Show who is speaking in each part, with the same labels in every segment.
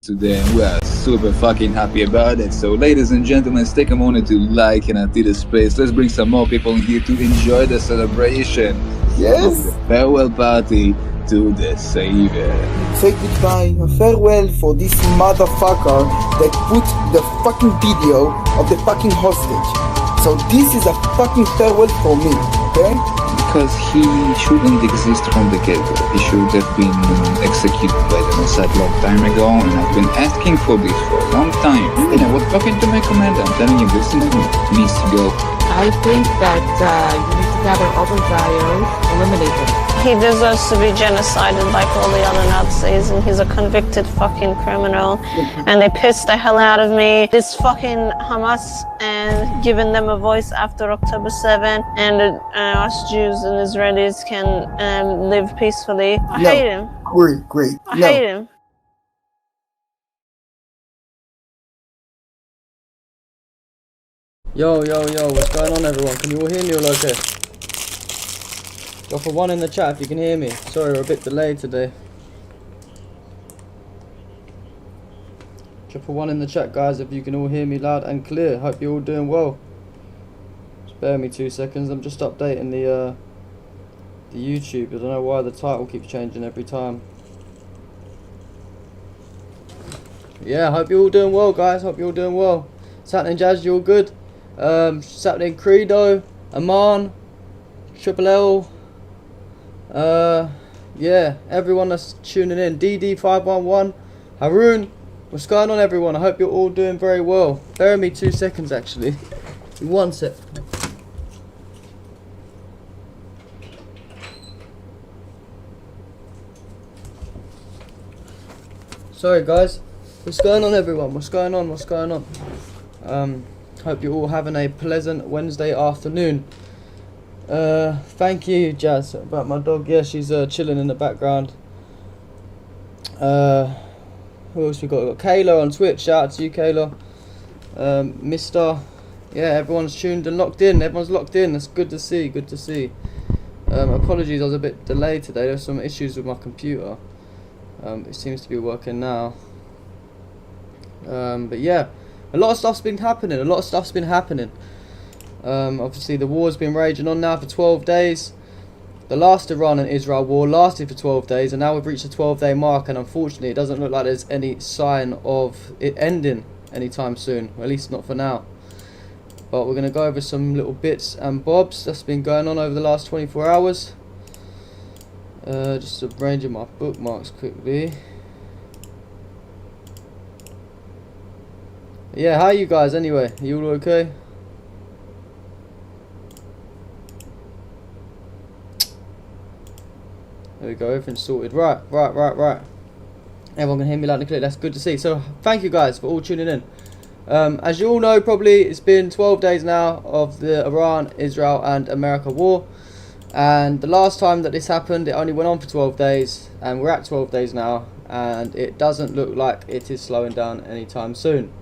Speaker 1: today, and we are super fucking happy about it. So ladies and gentlemen, let's take a moment to like and empty the space. Let's bring some more people in here to enjoy the celebration.
Speaker 2: Yes.
Speaker 1: The farewell party to the Savior.
Speaker 2: Say goodbye, a farewell for this motherfucker that put the fucking video of the fucking hostage. So this is a fucking farewell for me, okay?
Speaker 1: Because he shouldn't exist from the get-go. He should have been executed by the Mossad long time ago, and I've been asking for this for a long time. And I was talking to my commander. I'm telling him this needs to go.
Speaker 3: I think that you need to gather all the Zios, eliminate them.
Speaker 4: He deserves to be genocided like all the other Nazis, and he's a convicted fucking criminal. And they pissed the hell out of me. This fucking Hamas and giving them a voice after October 7, and us Jews and Israelis can live peacefully. I hate him.
Speaker 2: Great.
Speaker 4: I hate him.
Speaker 5: Yo, what's going on everyone? Can you all hear me all okay? Drop a 1 in the chat if you can hear me. Sorry, we're a bit delayed today. Drop a 1 in the chat guys if you can all hear me loud and clear. Hope you're all doing well. Spare me 2 seconds, I'm just updating the YouTube. I don't know why the title keeps changing every time. Yeah, hope you're all doing well guys, hope you're all doing well. What's happening Jazz, you all good? What's happening Credo, Aman, Triple L, yeah, everyone that's tuning in, DD511, Haroon, what's going on everyone? I hope you're all doing very well. Bear me 2 seconds actually. 1 sec. Sorry guys. What's going on everyone? What's going on? Hope you're all having a pleasant Wednesday afternoon. Thank you Jazz about my dog. Yeah, she's chilling in the background. Who else we got? We've got Kayla on Twitch. Shout out to you Kayla. Mr. Yeah, everyone's tuned and locked in. Everyone's locked in. That's good to see. Apologies, I was a bit delayed today. There's some issues with my computer. It seems to be working now. But yeah, a lot of stuff's been happening. Obviously the war's been raging on now for 12 days. The last Iran and Israel war lasted for 12 days, and now we've reached the 12-day mark, and unfortunately it doesn't look like there's any sign of it ending anytime soon, or at least not for now. But we're going to go over some little bits and bobs that's been going on over the last 24 hours. Just arranging my bookmarks quickly. Yeah, how are you guys anyway? Are you all okay? There we go, everything's sorted. Right. Everyone can hear me loud and clear, that's good to see. So, thank you guys for all tuning in. As you all know, probably, it's been 12 days now of the Iran, Israel and America war. And the last time that this happened, it only went on for 12 days. And we're at 12 days now. And it doesn't look like it is slowing down anytime soon.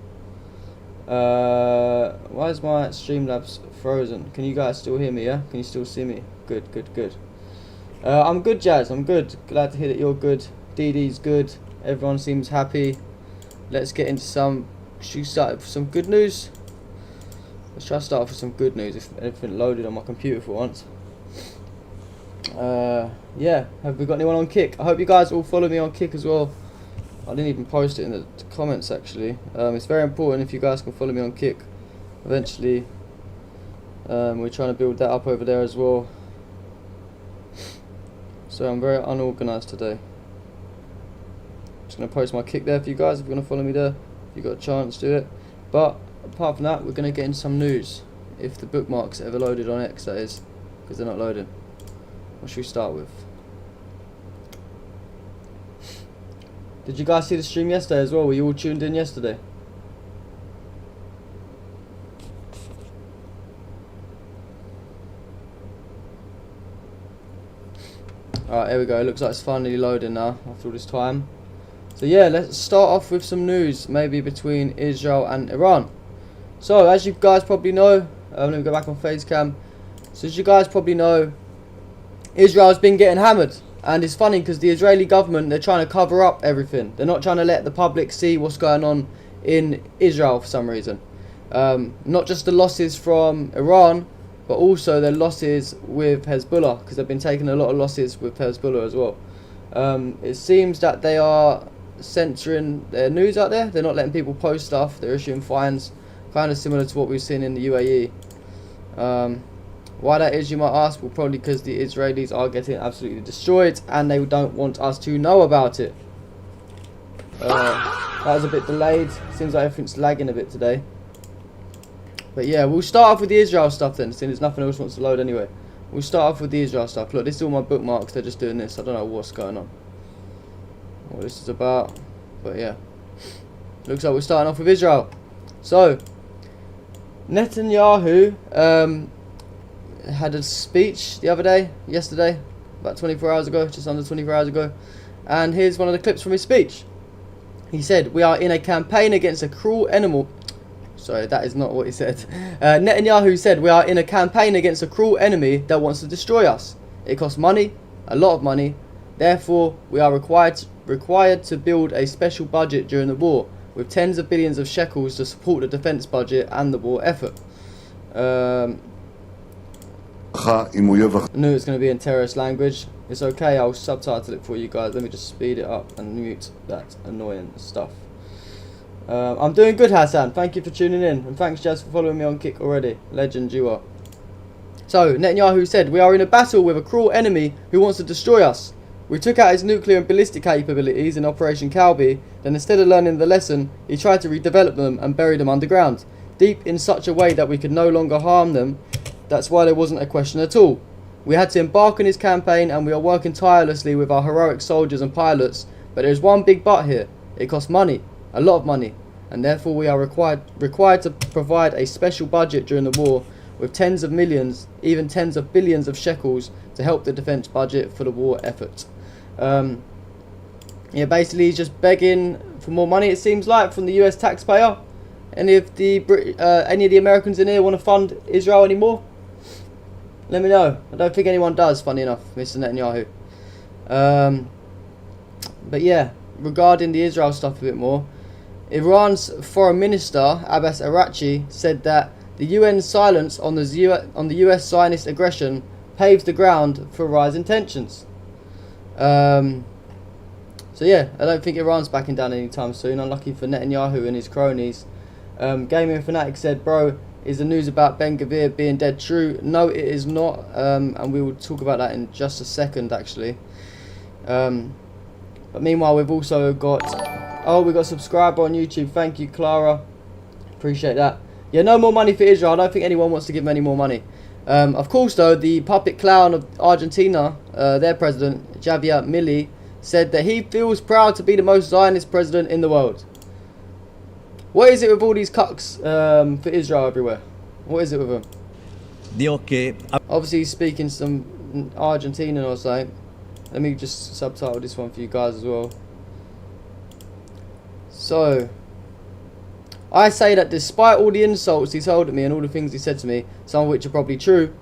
Speaker 5: Why is my Streamlabs frozen? Can you guys still hear me, yeah? Can you still see me? Good. I'm good Jazz, I'm good. Glad to hear that you're good. DD's good. Everyone seems happy. Let's get into some... Should we start with some good news? Let's try to start off with some good news if everything loaded on my computer for once. Yeah, have we got anyone on Kick? I hope you guys all follow me on Kick as well. I didn't even post it in the comments actually. It's very important if you guys can follow me on Kick. Eventually, we're trying to build that up over there as well. So I'm very unorganised today. Just going to post my Kick there for you guys if you're going to follow me there. If you've got a chance, do it. But apart from that, we're going to get into some news. If the bookmarks ever loaded on X, that is. Because they're not loading. What should we start with? Did you guys see the stream yesterday as well? Were you all tuned in yesterday? Alright, here we go. It looks like it's finally loading now after all this time. So yeah, let's start off with some news, maybe between Israel and Iran. So as you guys probably know, let me go back on FaceCam. So as you guys probably know, Israel's been getting hammered And it's funny because the Israeli government, they're trying to cover up everything. They're not trying to let the public see what's going on in Israel for some reason. Not just the losses from Iran, but also their losses with Hezbollah, because they've been taking a lot of losses with Hezbollah as well. It seems that they are censoring their news out there. They're not letting people post stuff. They're issuing fines, kind of similar to what we've seen in the UAE. Why that is, you might ask? Well, probably because the Israelis are getting absolutely destroyed and they don't want us to know about it. That was a bit delayed. Seems like everything's lagging a bit today. But yeah, we'll start off with the Israel stuff then, since nothing else wants to load anyway. We'll start off with the Israel stuff. Look, this is all my bookmarks. They're just doing this. I don't know what's going on, what this is about. But yeah, looks like we're starting off with Israel. So, Netanyahu had a speech the other day, yesterday, about 24 hours ago, just under 24 hours ago. And here's one of the clips from his speech. He said, "We are in a campaign against a cruel animal." Sorry, that is not what he said. Netanyahu said, "We are in a campaign against a cruel enemy that wants to destroy us. It costs money, a lot of money. Therefore, we are required to build a special budget during the war, with tens of billions of shekels to support the defense budget and the war effort." I knew it was going to be in terrorist language. It's okay, I'll subtitle it for you guys. Let me just speed it up and mute that annoying stuff. I'm doing good, Hassan. Thank you for tuning in. And thanks, Jazz, for following me on Kick already. Legend you are. So, Netanyahu said, "We are in a battle with a cruel enemy who wants to destroy us. We took out his nuclear and ballistic capabilities in Operation Calbi. Then instead of learning the lesson, he tried to redevelop them and bury them underground, deep in such a way that we could no longer harm them. That's why there wasn't a question at all. We had to embark on his campaign and we are working tirelessly with our heroic soldiers and pilots, but there's one big but here. It costs money, a lot of money, and therefore we are required to provide a special budget during the war with tens of millions, even tens of billions of shekels to help the defense budget for the war effort." Yeah, basically he's just begging for more money, it seems like, from the US taxpayer. Any of the Americans in here want to fund Israel anymore? Let me know. I don't think anyone does, funny enough, Mr. Netanyahu. But yeah, regarding the Israel stuff a bit more, Iran's foreign minister, Abbas Araghchi, said that the UN's silence on the US Zionist aggression paves the ground for rising tensions. So yeah, I don't think Iran's backing down anytime soon, unlucky for Netanyahu and his cronies. Gaming Fanatic said, "Bro, is the news about Ben Gvir being dead true?" No, it is not, and we will talk about that in just a second, actually. But meanwhile, we've also got... Oh, we got a subscriber on YouTube. Thank you, Clara. Appreciate that. Yeah, no more money for Israel. I don't think anyone wants to give them any more money. Of course, though, the puppet clown of Argentina, their president, Javier Milei, said that he feels proud to be the most Zionist president in the world. What is it with all these cucks for Israel everywhere? What is it with them? Obviously he's speaking some Argentinian or something. Let me just subtitle this one for you guys as well. So, I say that despite all the insults he's hurled at me and all the things he said to me, some of which are probably true,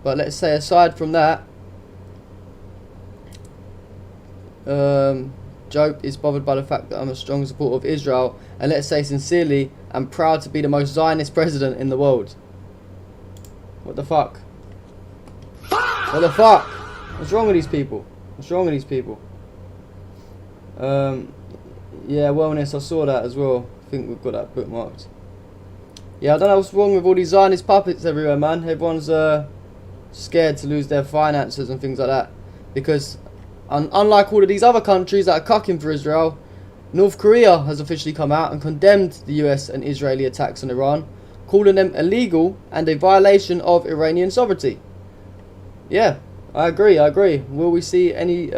Speaker 5: but let's say aside from that, Job is bothered by the fact that I'm a strong supporter of Israel, and let's say sincerely, I'm proud to be the most Zionist president in the world. What the fuck? What the fuck? What's wrong with these people? What's wrong with these people? Yeah, wellness, I saw that as well. I think we've got that bookmarked. Yeah, I don't know what's wrong with all these Zionist puppets everywhere, man. Everyone's scared to lose their finances and things like that. Because unlike all of these other countries that are cucking for Israel, North Korea has officially come out and condemned the US and Israeli attacks on Iran, calling them illegal and a violation of Iranian sovereignty. Yeah, I agree. Will we see any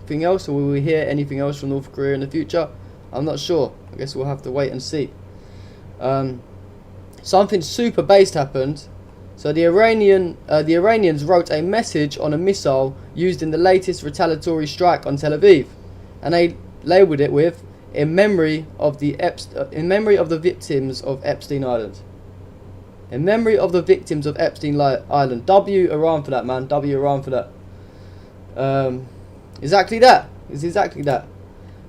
Speaker 5: thing else, or will we hear anything else from North Korea in the future? I'm not sure. I guess we'll have to wait and see. Something super based happened. So the Iranians wrote a message on a missile used in the latest retaliatory strike on Tel Aviv, and they labelled it with "in memory of the victims of Epstein Island." In memory of the victims of Epstein Island. W Iran for that, man. W Iran for that. Exactly that. It's exactly that.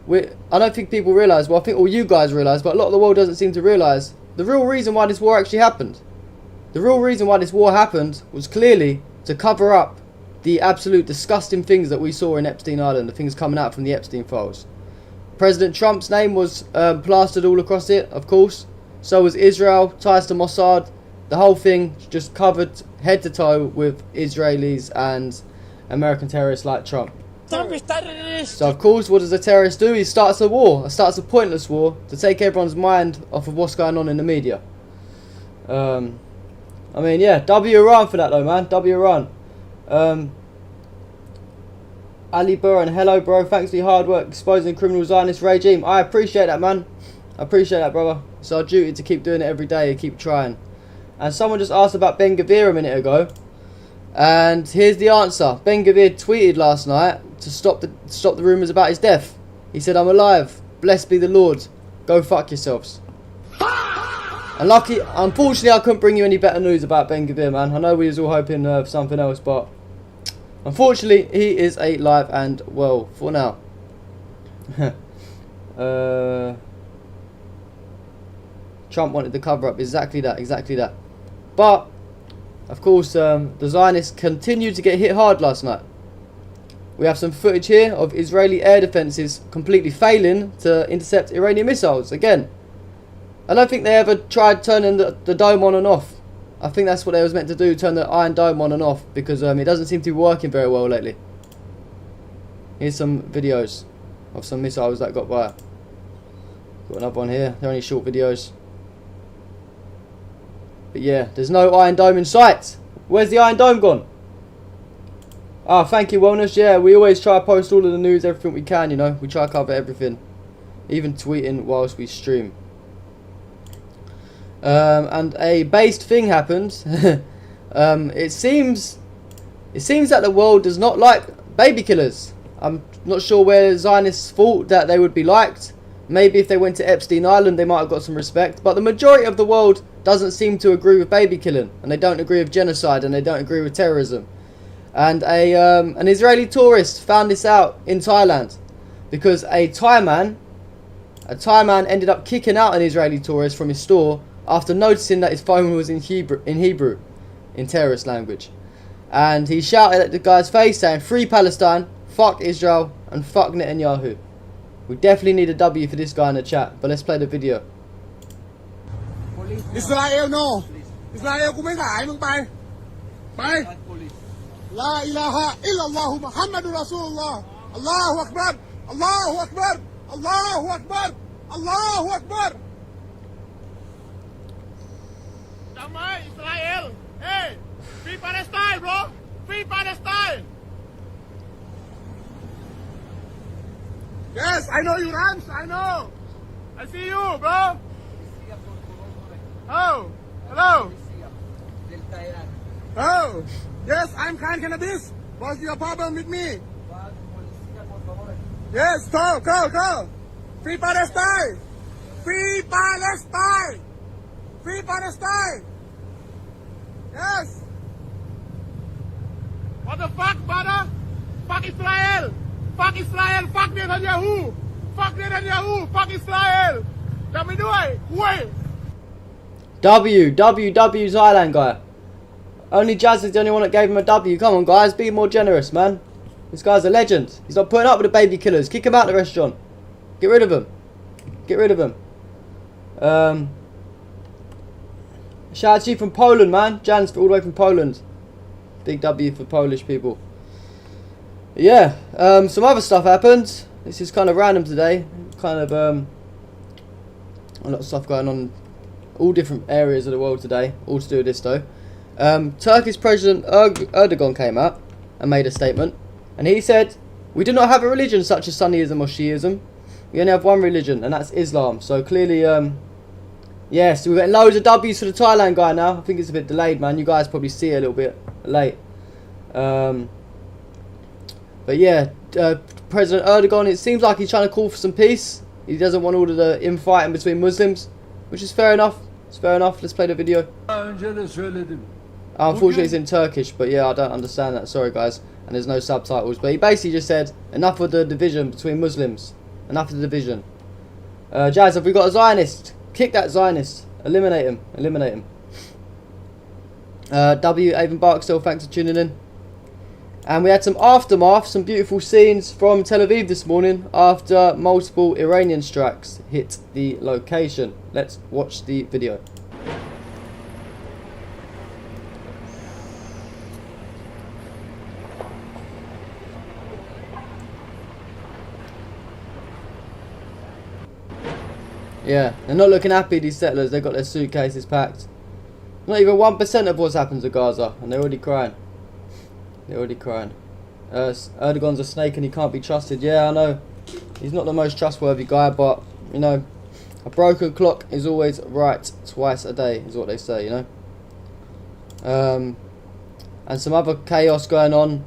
Speaker 5: I don't think people realise, well I think all you guys realise, but a lot of the world doesn't seem to realise the real reason why this war actually happened. The real reason why this war happened was clearly to cover up the absolute disgusting things that we saw in Epstein Island, the things coming out from the Epstein files. President Trump's name was plastered all across it, of course. So was Israel, ties to Mossad. The whole thing just covered head to toe with Israelis and American terrorists like Trump. So of course, what does a terrorist do? He starts a war, starts a pointless war to take everyone's mind off of what's going on in the media. I mean, yeah, W Iran for that though, man. W Iran. Ali Burhan, hello bro, thanks for your hard work exposing criminal Zionist regime. I appreciate that, man. I appreciate that, brother. It's our duty to keep doing it every day and keep trying. And someone just asked about Ben Gvir a minute ago. And here's the answer. Ben Gvir tweeted last night to stop the rumours about his death. He said, I'm alive. Blessed be the Lord. Go fuck yourselves. And unfortunately, I couldn't bring you any better news about Ben Gvir, man. I know we was all hoping for something else, but unfortunately, he is alive and well for now. Trump wanted the cover up. Exactly that. Exactly that. But of course, the Zionists continued to get hit hard last night. We have some footage here of Israeli air defences completely failing to intercept Iranian missiles. Again, I don't think they ever tried turning the dome on and off. I think that's what they was meant to do, turn the Iron Dome on and off, because it doesn't seem to be working very well lately. Here's some videos of some missiles that got by. Got another one here. They're only short videos. But yeah, there's no Iron Dome in sight. Where's the Iron Dome gone? Ah, thank you, Wellness. Yeah, we always try to post all of the news, everything we can, you know. We try to cover everything. Even tweeting whilst we stream. And a based thing happened. It seems that the world does not like baby killers. I'm not sure where Zionists thought that they would be liked. Maybe if they went to Epstein Island, they might have got some respect. But the majority of the world doesn't seem to agree with baby killing, and they don't agree with genocide, and they don't agree with terrorism. And an Israeli tourist found this out in Thailand because a Thai man ended up kicking out an Israeli tourist from his store after noticing that his phone was in Hebrew, in terrorist language. And he shouted at the guy's face saying, "Free Palestine, fuck Israel, and fuck Netanyahu." We definitely need a W for this guy in the chat, but let's play the video.
Speaker 6: Israel no Israel กูไม่ขายมึงไปลาอิลาฮะอิลลัลลอฮุมุฮัมมัดุรอซูลุลลอฮ์อัลลอฮุอักบัรอัลลอฮุอักบัรอัลลอฮุอักบัรอัลลอฮุอักบัรจำไว้อิสราเอลเฮ้ย Free Palestine bro Free Palestine Yes I know you Rams I know I see you bro Oh, hello. Oh, yes, I'm kind cannabis. What's your problem with me? Yes, go. Free Palestine. Free Palestine. Free Palestine. Yes. What the fuck, brother? Fuck Israel. Fuck Israel. Fuck Netanyahu. Fuck Netanyahu. Fuck Israel. จำไม่ด้วยคุย
Speaker 5: W Thailand guy. Only Jazz is the only one that gave him a W. Come on, guys, be more generous, man. This guy's a legend. He's not putting up with the baby killers. Kick him out of the restaurant. Get rid of him. Get rid of him. Shout out to you from Poland, man. Jan's all the way from Poland. Big W for Polish people. Yeah, some other stuff happened. This is kind of random today. Kind of a lot of stuff going on. All different areas of the world today, all to do with this though. Turkish President Erdogan came out and made a statement, and he said, "We do not have a religion such as Sunniism or Shiism. We only have one religion, and that's Islam." So clearly, yes, we're getting loads of W's for the Thailand guy now. I think it's a bit delayed, man. You guys probably see it a little bit late. But yeah, President Erdogan, it seems like he's trying to call for some peace. He doesn't want all of the infighting between Muslims, which is fair enough. It's fair enough. Let's play the video.
Speaker 7: önce de söyledim.
Speaker 5: Unfortunately, it's in Turkish, but yeah, I don't understand that. Sorry, guys. And there's no subtitles. But he basically just said, enough of the division between Muslims. Enough of the division. Jazz, have we got a Zionist? Kick that Zionist. Eliminate him. Eliminate him. W. Avon Barksdale, thanks for tuning in. And we had some aftermath, some beautiful scenes from Tel Aviv this morning after multiple Iranian strikes hit the location. Let's watch the video. Yeah, they're not looking happy, these settlers. They've got their suitcases packed. Not even 1% of what's happened to Gaza, and they're already crying. They're already crying. Erdogan's a snake and he can't be trusted. Yeah, I know. He's not the most trustworthy guy, but, you know, a broken clock is always right twice a day, is what they say, you know. And some other chaos going on.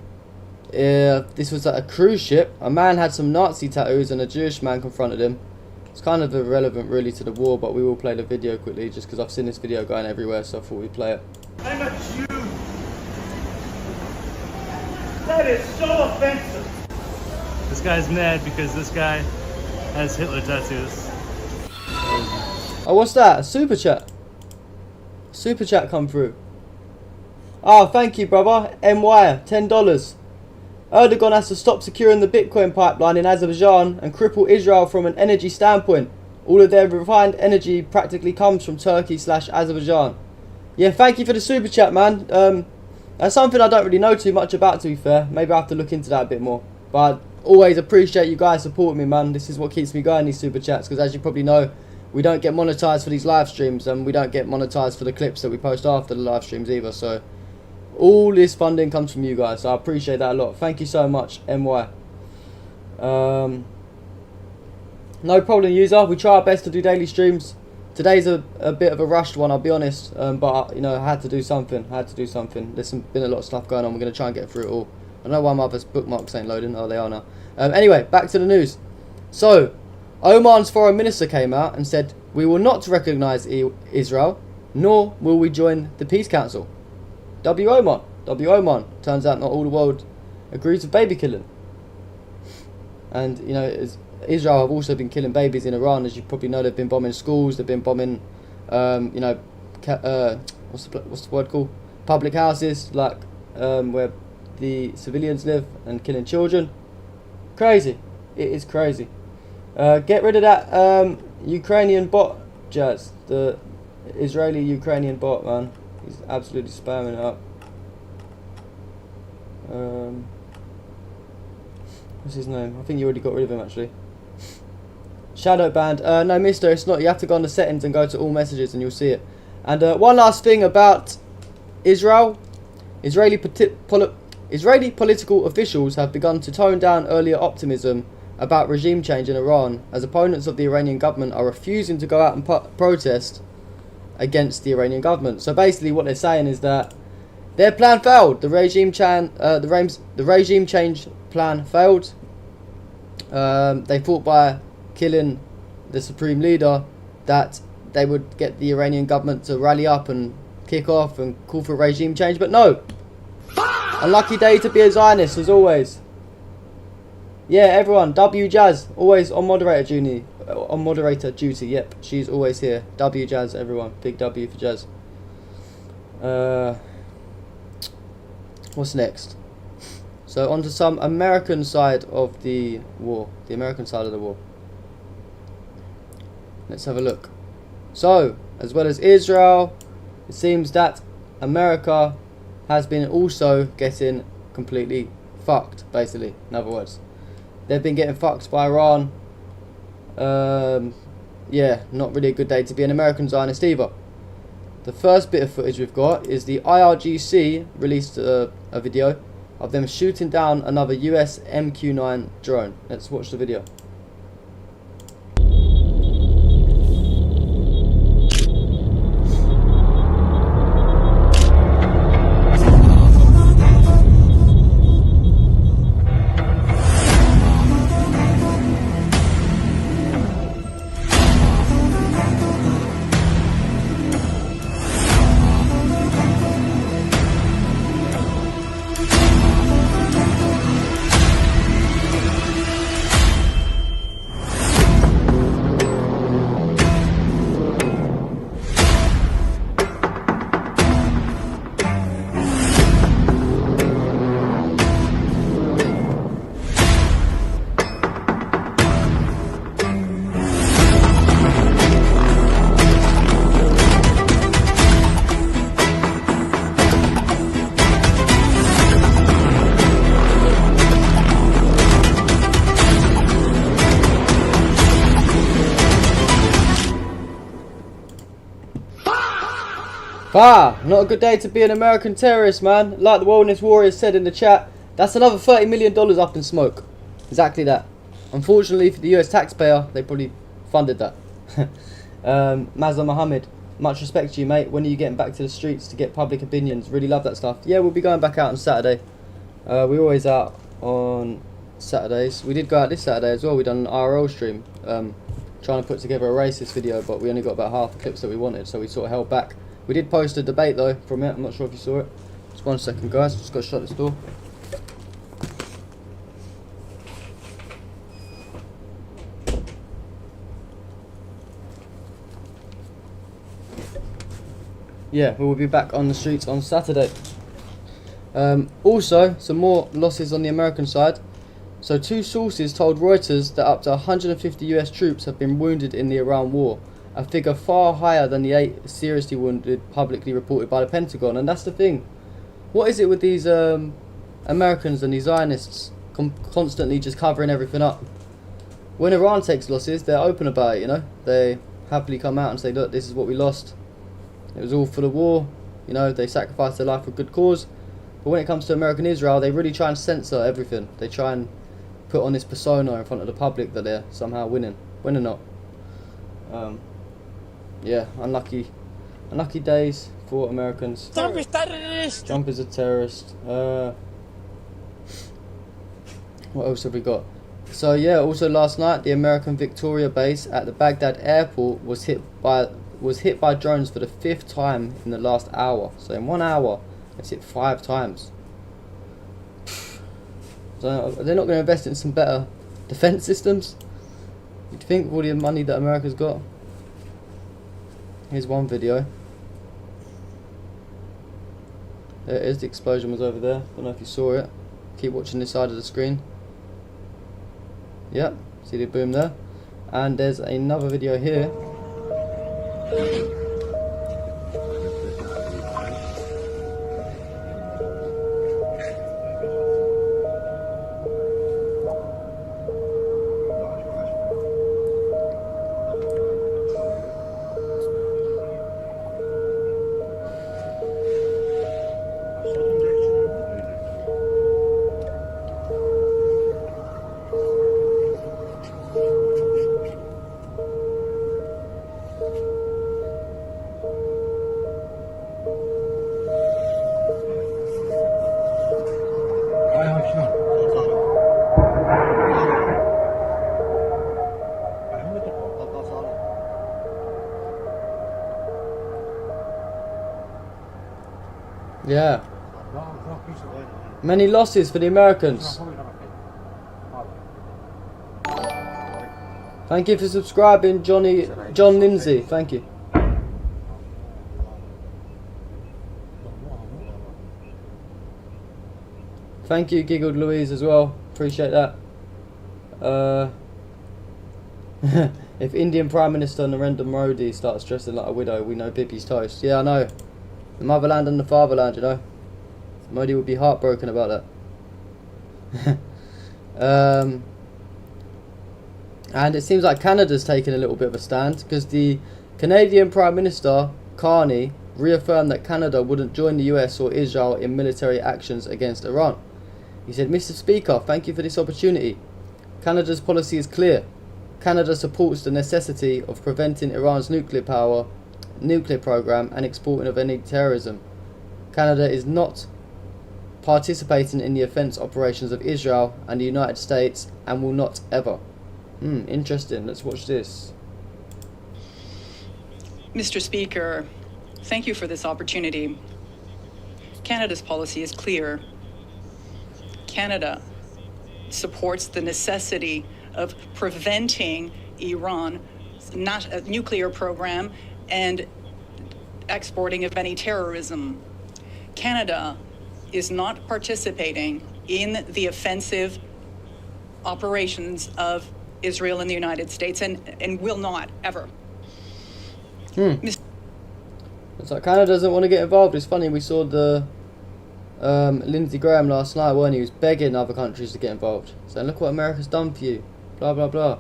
Speaker 5: This was at a cruise ship. A man had some Nazi tattoos and a Jewish man confronted him. It's kind of irrelevant really to the war, but we will play the video quickly just because I've seen this video going everywhere, so I thought we'd play it.
Speaker 8: I'm a Jew. That is so offensive. This guy's mad because this guy has Hitler tattoos.
Speaker 5: Oh, what's that? A super chat. Super chat come through. Oh, thank you, brother. MY, $10. Erdogan has to stop securing the Bitcoin pipeline in Azerbaijan and cripple Israel from an energy standpoint. All of their refined energy practically comes from Turkey/Azerbaijan. Yeah, thank you for the super chat, man. That's something I don't really know too much about, to be fair. Maybe I have to look into that a bit more. But I always appreciate you guys supporting me, man. This is what keeps me going, these super chats, because as you probably know, we don't get monetized for these live streams, and we don't get monetized for the clips that we post after the live streams either. So all this funding comes from you guys, so I appreciate that a lot. Thank you so much, MY. No problem, user. We try our best to do daily streams. Today's a bit of a rushed one, I'll be honest. But, you know, I had to do something. There's been a lot of stuff going on. We're going to try and get through it all. I don't know why my other bookmarks ain't loading. Oh, they are now. Anyway, back to the news. So, Oman's foreign minister came out and said, we will not recognise Israel, nor will we join the Peace Council. W Oman. Turns out not all the world agrees with baby killing. And, you know, Israel have also been killing babies in Iran. As you probably know, they've been bombing schools, they've been bombing, you know, what's the word called? Public houses, like where the civilians live, and killing children. Crazy. It is crazy. Get rid of that Ukrainian bot, Jazz. The Israeli-Ukrainian bot, man. He's absolutely spamming it up. What's his name? I think you already got rid of him, actually. Shadow banned. No, mister, it's not. You have to go on the settings and go to all messages and you'll see it. And one last thing about Israel. Israeli political officials have begun to tone down earlier optimism about regime change in Iran, as opponents of the Iranian government are refusing to go out and protest against the Iranian government. So basically what they're saying is that their plan failed. The regime change plan failed. They thought by killing the supreme leader that they would get the Iranian government to rally up and kick off and call for regime change, but no. Unlucky day to be a Zionist, as always. Yeah, everyone, W Jazz, always on moderator duty. Yep, she's always here. W Jazz, everyone. Big W for Jazz. What's next? So on to some American side of the war. The American side of the war. Let's have a look. So, as well as Israel, it seems that America has been also getting completely fucked, basically, in other words. They've been getting fucked by Iran. Yeah, not really a good day to be an American Zionist either. The first bit of footage we've got is the IRGC released a video of them shooting down another US MQ-9 drone. Let's watch the video. Not a good day to be an American terrorist, man. Like the Wellness Warriors said in the chat, that's another $30 million up in smoke. Exactly that. Unfortunately for the US taxpayer, they probably funded that. Mazda Mohammed, much respect to you, mate. When are you getting back to the streets to get public opinions? Really love that stuff. Yeah, we'll be going back out on Saturday. We're always out on Saturdays. We did go out this Saturday as well. We done an RL stream, trying to put together a racist video, but we only got about half the clips that we wanted, so we sort of held back. We did post a debate though from it. I'm not sure if you saw it. Just 1 second, guys. Just got to shut this door. Yeah, we will be back on the streets on Saturday. Also, some more losses on the American side. So 2 sources told Reuters that up to 150 US troops have been wounded in the Iran war, a figure far higher than the 8 seriously wounded publicly reported by the Pentagon. And that's the thing. What is it with these Americans and these Zionists constantly just covering everything up? When Iran takes losses, they're open about it, you know. They happily come out and say, look, this is what we lost. It was all for the war, you know, they sacrificed their life for a good cause. But when it comes to American Israel, they really try and censor everything. They try and put on this persona in front of the public that they're somehow winning, when they're not. Yeah, unlucky days for Americans. Trump is terrorist. Trump is a terrorist. What else have we got? So yeah, also last night the American Victoria base at the Baghdad airport was hit by drones for the 5th time in the last hour. So in 1 hour, it's hit 5 times. So they're not going to invest in some better defense systems? You'd think with all the money that America's got. Here's one video. There it is, the explosion was over there. Don't know if you saw it. Keep watching this side of the screen. Yep, see the boom there. And there's another video here. Yeah. Many losses for the Americans. Thank you for subscribing, John Lindsay. Thank you. Thank you, Giggled Louise, as well. Appreciate that. If Indian Prime Minister Narendra Modi starts dressing like a widow, we know Bibi's toast. Yeah, I know. The motherland and the fatherland, you know. Modi would be heartbroken about that. And it seems like Canada's taking a little bit of a stand, because the Canadian Prime Minister, Carney, reaffirmed that Canada wouldn't join the US or Israel in military actions against Iran. He said, Mr. Speaker, thank you for this opportunity. Canada's policy is clear. Canada supports the necessity of preventing Iran's nuclear program and exporting of any terrorism. Canada is not participating in the offense operations of Israel and the United States and will not ever. Interesting. Let's watch this.
Speaker 7: Mr. Speaker, thank you for this opportunity. Canada's policy is clear. Canada supports the necessity of preventing Iran's nuclear program and exporting of any terrorism. Canada is not participating in the offensive operations of Israel and the United States and will not ever.
Speaker 5: It's like Canada doesn't want to get involved. It's funny, we saw the Lindsey Graham last night, weren't he? He was begging other countries to get involved, saying, look what America's done for you, blah blah blah.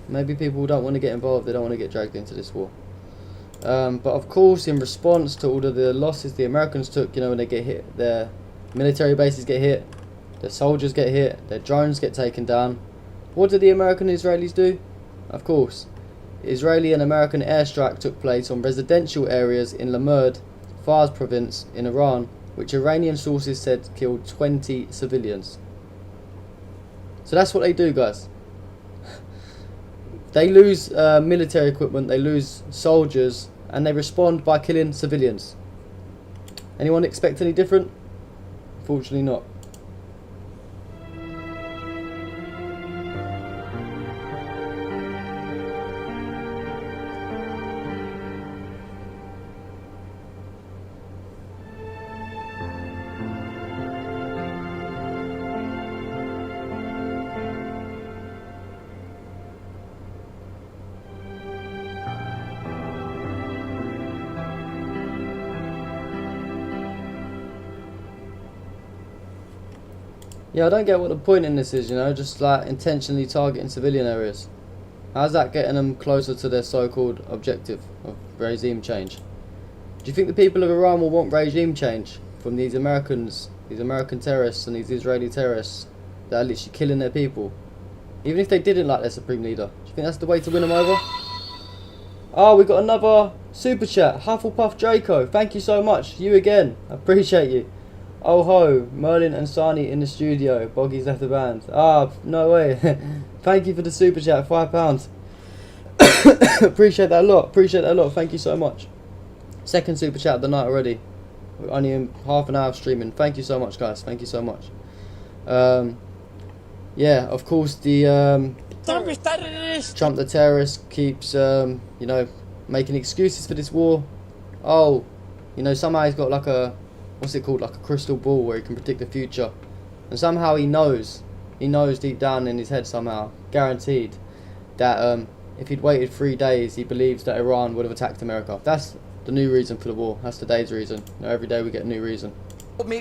Speaker 5: Maybe people don't want to get involved, they don't want to get dragged into this war. But of course, in response to all of the losses the Americans took, you know, when they get hit, their military bases get hit, their soldiers get hit, their drones get taken down. What did the American and Israelis do? Of course, Israeli and American airstrike took place on residential areas in Lamurd, Fars province in Iran, which Iranian sources said killed 20 civilians. So that's what they do, guys. They lose military equipment, they lose soldiers, and they respond by killing civilians. Anyone expect any different? Unfortunately not. Yeah, I don't get what the point in this is, you know, just like intentionally targeting civilian areas. How's that getting them closer to their so-called objective of regime change? Do you think the people of Iran will want regime change from these Americans, these American terrorists and these Israeli terrorists that are literally killing their people? Even if they didn't like their supreme leader, do you think that's the way to win them over? Oh, we got another super chat. Hufflepuff Draco, thank you so much. You again, I appreciate you. Oh ho, Merlin and Sani in the studio. Boggy's left the band. Ah, no way. Thank you for the super chat, £5. Appreciate that a lot. Appreciate that a lot. Thank you so much. Second super chat of the night already. We're only in half an hour of streaming. Thank you so much, guys. Thank you so much. Yeah, of course the Trump the terrorist keeps you know, making excuses for this war. Oh, you know, somehow he's got like a, what's it called, like a crystal ball where he can predict the future, and somehow he knows deep down in his head, somehow guaranteed, that if he'd waited 3 days, he believes that Iran would have attacked America. That's the new reason for the war. That's today's reason. You know, every day we get a new reason.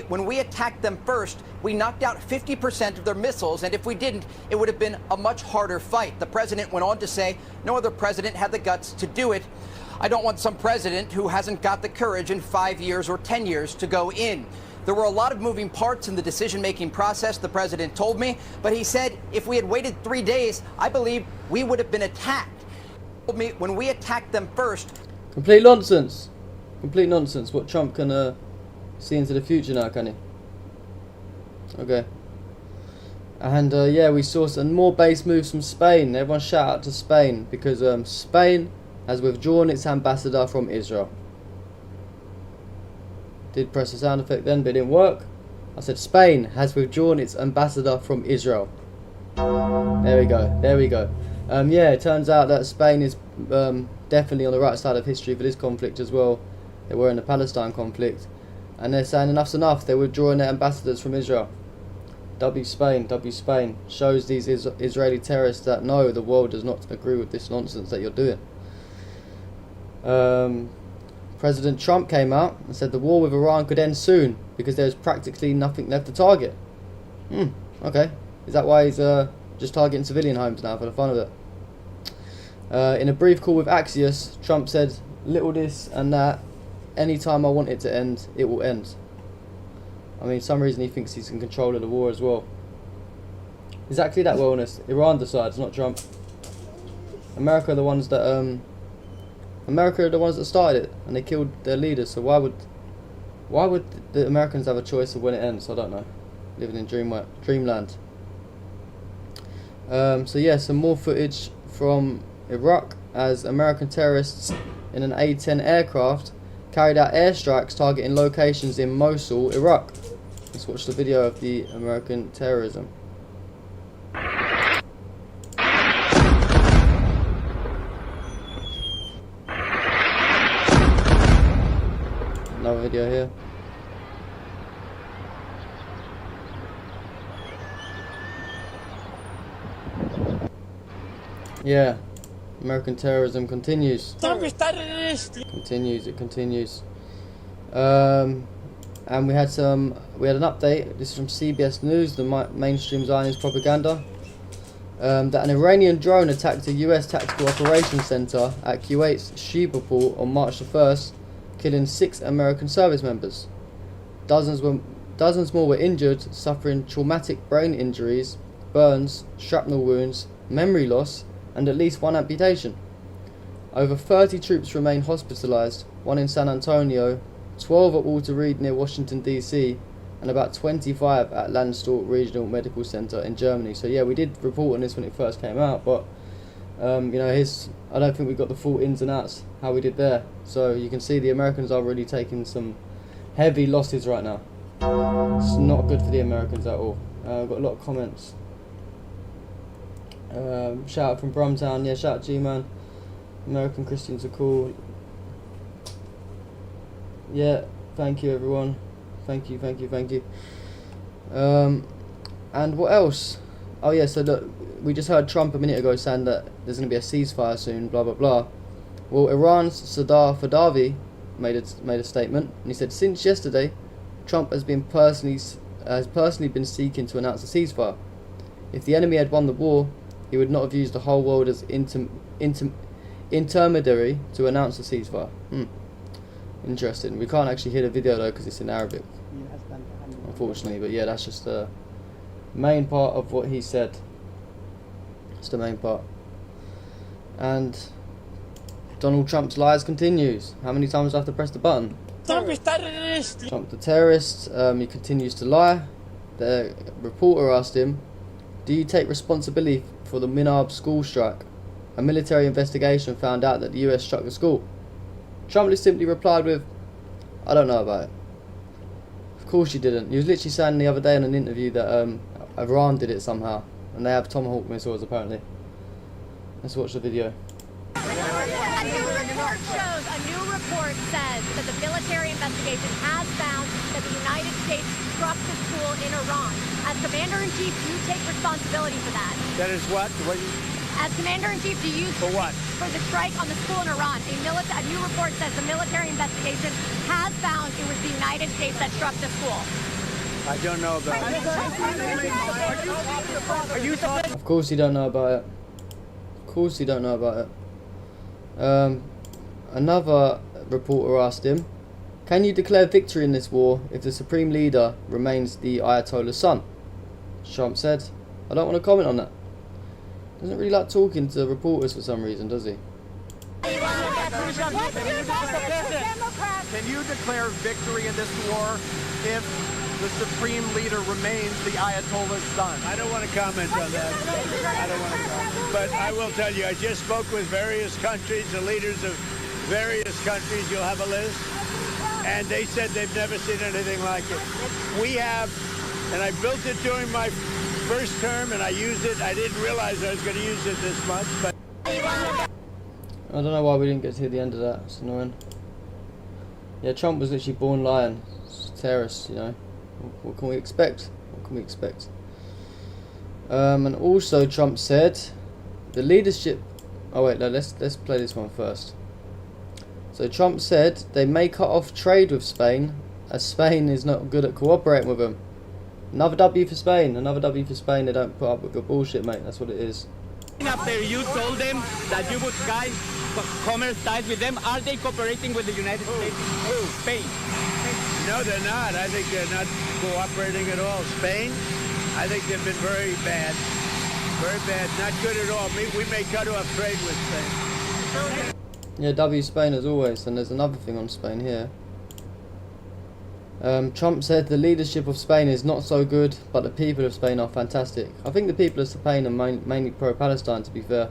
Speaker 9: When we attacked them first, we knocked out 50% of their missiles, and if we didn't, it would have been a much harder fight. The president went on to say no other president had the guts to do it. I don't want some president who hasn't got the courage in 5 years or 10 years to go in. There were a lot of moving parts in the decision-making process, the president told me, but he said if we had waited 3 days, I believe we would have been attacked. When we attacked them first.
Speaker 5: Complete nonsense. Complete nonsense. What Trump can see into the future now, can he? Okay. And yeah, we saw some more base moves from Spain. Everyone shout out to Spain, because Spain has withdrawn its ambassador from Israel. Did press the sound effect then, but it didn't work. I said Spain has withdrawn its ambassador from Israel. There we go. There we go. Yeah, it turns out that Spain is definitely on the right side of history for this conflict as well. They were in the Palestine conflict, and they're saying enough's enough. They're withdrawing their ambassadors from Israel. W Spain, W Spain. Shows these Israeli terrorists that no, the world does not agree with this nonsense that you're doing. President Trump came out and said the war with Iran could end soon because there's practically nothing left to target. Okay. Is that why he's just targeting civilian homes now for the fun of it? In a brief call with Axios, Trump said, little this and that, anytime I want it to end, it will end. I mean, for some reason he thinks he's in control of the war as well. Exactly that wellness. Iran decides, not Trump. America are the ones that started it, and they killed their leaders. So why would the Americans have a choice of when it ends? I don't know. Living in dreamland. So yeah, some more footage from Iraq as American terrorists in an A-10 aircraft carried out airstrikes targeting locations in Mosul, Iraq. Let's watch the video of the American terrorism. Another video here. Yeah, American terrorism continues. It continues. And we had an update. This is from CBS News, the mainstream Zionist propaganda. that an Iranian drone attacked a US tactical operations center at Kuwait's Sheba port on March the 1st, killing 6 American service members. Dozens more were injured, suffering traumatic brain injuries, burns, shrapnel wounds, memory loss, and at least 1 amputation. Over 30 troops remain hospitalized, 1 in San Antonio, 12 at Walter Reed near Washington DC, and about 25 at Landstuhl Regional Medical Center in Germany. So yeah, we did report on this when it first came out, but you know, I don't think we got the full ins and outs how we did there. So you can see the Americans are really taking some heavy losses right now. It's not good for the Americans at all. I've got a lot of comments. Shout out from Brumtown. Yeah, shout out G-Man. American Christians are cool. Yeah, thank you everyone. Thank you. And what else? Oh yeah, so look, we just heard Trump a minute ago saying that there's going to be a ceasefire soon, blah blah blah. Well, Iran's Sadar Fadavi made a statement, and he said since yesterday, Trump has personally been seeking to announce a ceasefire. If the enemy had won the war, he would not have used the whole world as intermediary to announce a ceasefire. Interesting. We can't actually hear the video though because it's in Arabic, unfortunately. But yeah, that's just the main part of what he said. It's the main part. And Donald Trump's lies continues. How many times do I have to press the button? Trump the terrorist. He continues to lie. The reporter asked him, "Do you take responsibility for the Minab school strike? A military investigation found out that the US struck the school." Trump simply replied with, "I don't know about it." Of course you didn't. He was literally saying the other day in an interview that Iran did it somehow, and they have Tomahawk missiles apparently. Let's watch the video.
Speaker 10: A new report says that the military investigation has found that the United States struck the school in Iran. As Commander-in-Chief, do you take responsibility for that?
Speaker 6: That is what?
Speaker 10: As Commander-in-Chief, do you...
Speaker 6: For what?
Speaker 10: For the strike on the school in Iran. A new report says the military investigation has found it was the United States that struck the school.
Speaker 6: I don't know about it.
Speaker 5: Of course you don't know about it. Of course you don't know about it. Another reporter asked him, "Can you declare victory in this war if the supreme leader remains the Ayatollah's son?" Trump said, "I don't want to comment on that." Doesn't really like talking to reporters for some reason, does he?
Speaker 9: Can you declare victory in this war if the supreme leader remains the Ayatollah's son?
Speaker 6: I don't want to comment on that. I don't want to comment. But I will tell you, I just spoke with various countries, the leaders of various countries. You'll have a list. And they said they've never seen anything like it. We have, and I built it during my first term, and I used it. I didn't realize I was going to use it this much, but...
Speaker 5: I don't know why we didn't get to hear the end of that. It's annoying. Yeah, Trump was literally born lying. It's a terrorist, you know. What can we expect? What can we expect? And also Trump said the leadership... Oh wait, no, let's play this one first. So Trump said they may cut off trade with Spain as Spain is not good at cooperating with them. Another W for Spain. Another W for Spain. They don't put up with your bullshit, mate. That's what it is.
Speaker 11: After you told them that you would commerce ties with them, are they cooperating with the United States? Spain.
Speaker 6: No, they're not. I think they're not cooperating at all. Spain, I think they've been very bad. Very bad. Not good at all. We may cut off trade with Spain.
Speaker 5: Yeah, W Spain as always. And there's another thing on Spain here. Trump said the leadership of Spain is not so good, but the people of Spain are fantastic. I think the people of Spain are mainly pro-Palestine, to be fair.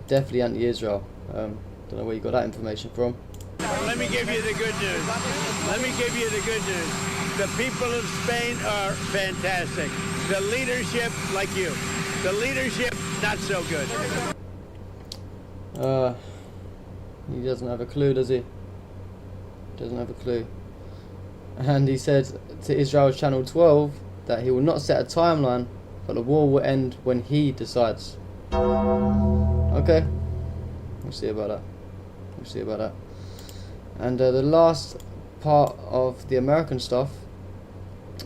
Speaker 5: Definitely anti-Israel. Don't know where you got that information from.
Speaker 6: Let me give you the good news. Let me give you the good news. The people of Spain are fantastic. The leadership, like you. The leadership, not so good.
Speaker 5: He doesn't have a clue, does he? Doesn't have a clue. And he said to Israel's Channel 12 that he will not set a timeline, but the war will end when he decides. Okay, we'll see about that. We'll see about that. And the last part of the American stuff,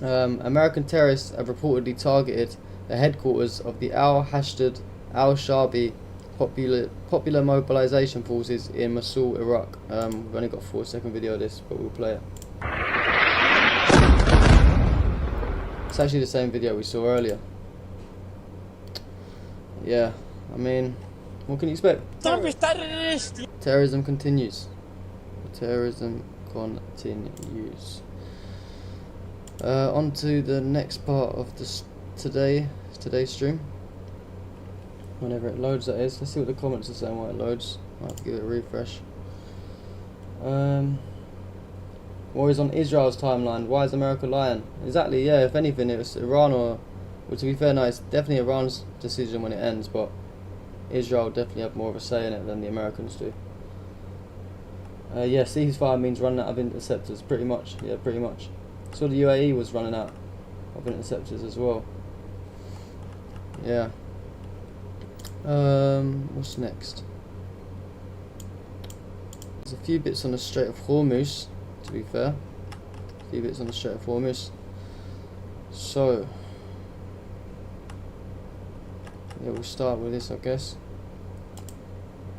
Speaker 5: American terrorists have reportedly targeted the headquarters of the al-Hashtad al-Shabi popular mobilization forces in Mosul, Iraq. We've only got a 4-second video of this, but we'll play it. It's actually the same video we saw earlier. Yeah, I mean, what can you expect? Terrorism continues. Terrorism continues. On to the next part of this today's stream. Whenever it loads, that is. Let's see what the comments are saying while it loads. I'll have to give it a refresh. War is on Israel's timeline. Why is America lying? Exactly, yeah, if anything it was Iran or... Well, to be fair, no, it's definitely Iran's decision when it ends, but Israel definitely have more of a say in it than the Americans do. Yeah, ceasefire means running out of interceptors, pretty much. Yeah, pretty much. So the UAE was running out of interceptors as well. Yeah. What's next? There's a few bits on the Strait of Hormuz, to be fair. A few bits on the Strait of Hormuz. So, yeah, we'll start with this, I guess.